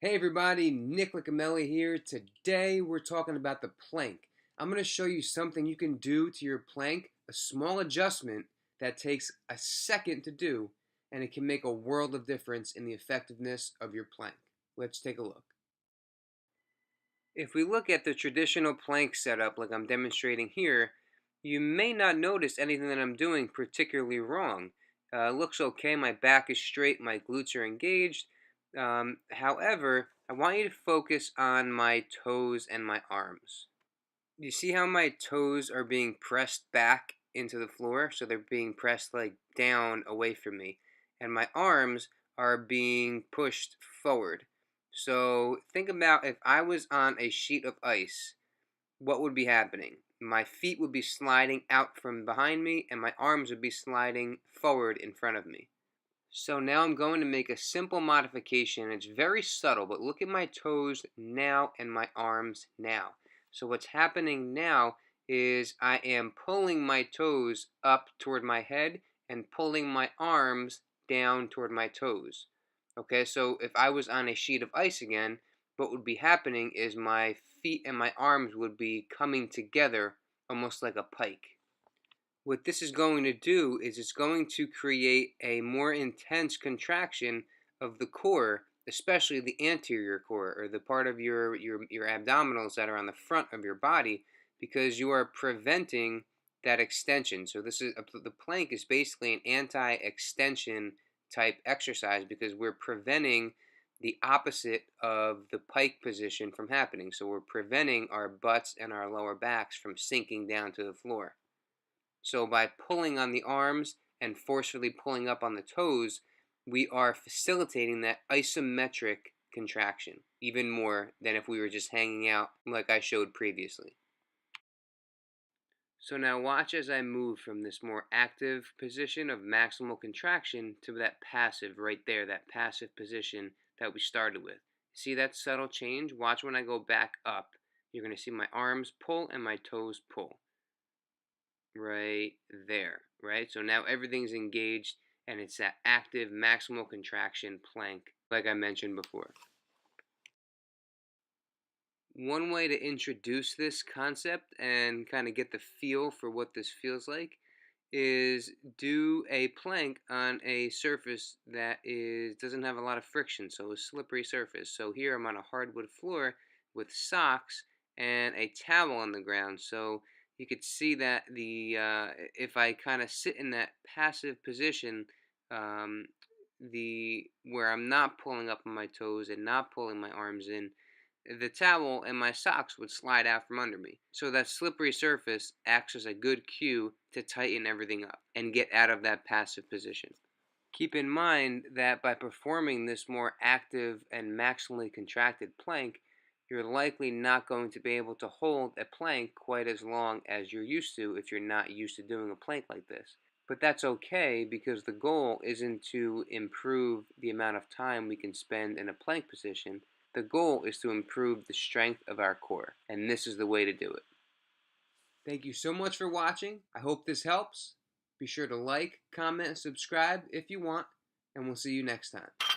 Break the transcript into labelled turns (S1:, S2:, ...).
S1: Hey everybody, Nick Licameli here. Today we're talking about the plank. I'm going to show you something you can do to your plank, a small adjustment that takes a second to do, and it can make a world of difference in the effectiveness of your plank. Let's take a look. If we look at the traditional plank setup like I'm demonstrating here, you may not notice anything that I'm doing particularly wrong. It looks okay, my back is straight, my glutes are engaged. However, I want you to focus on my toes and my arms. You see how my toes are being pressed back into the floor? So they're being pressed like down away from me. And my arms are being pushed forward. So think about if I was on a sheet of ice, what would be happening? My feet would be sliding out from behind me and my arms would be sliding forward in front of me. So now I'm going to make a simple modification. It's very subtle, but look at my toes now and my arms now. So what's happening now is I am pulling my toes up toward my head and pulling my arms down toward my toes. Okay, so if I was on a sheet of ice again, what would be happening is my feet and my arms would be coming together almost like a pike. What this is going to do is it's going to create a more intense contraction of the core, especially the anterior core, or the part of your abdominals that are on the front of your body, because you are preventing that extension. So this is the plank is basically an anti-extension type exercise because we're preventing the opposite of the pike position from happening. So we're preventing our butts and our lower backs from sinking down to the floor. So by pulling on the arms and forcefully pulling up on the toes, we are facilitating that isometric contraction even more than if we were just hanging out like I showed previously. So now watch as I move from this more active position of maximal contraction to that passive right there, that passive position that we started with. See that subtle change? Watch when I go back up. You're going to see my arms pull and my toes pull. Right there, right? So now everything's engaged and it's that active maximal contraction plank like I mentioned before. One way to introduce this concept and kind of get the feel for what this feels like is do a plank on a surface that doesn't have a lot of friction, so a slippery surface. So here I'm on a hardwood floor with socks and a towel on the ground. So you could see that if I kind of sit in that passive position, where I'm not pulling up on my toes and not pulling my arms in, the towel and my socks would slide out from under me. So that slippery surface acts as a good cue to tighten everything up and get out of that passive position. Keep in mind that by performing this more active and maximally contracted plank, you're likely not going to be able to hold a plank quite as long as you're used to if you're not used to doing a plank like this. But that's okay because the goal isn't to improve the amount of time we can spend in a plank position. The goal is to improve the strength of our core, and this is the way to do it. Thank you so much for watching. I hope this helps. Be sure to like, comment, and subscribe if you want, and we'll see you next time.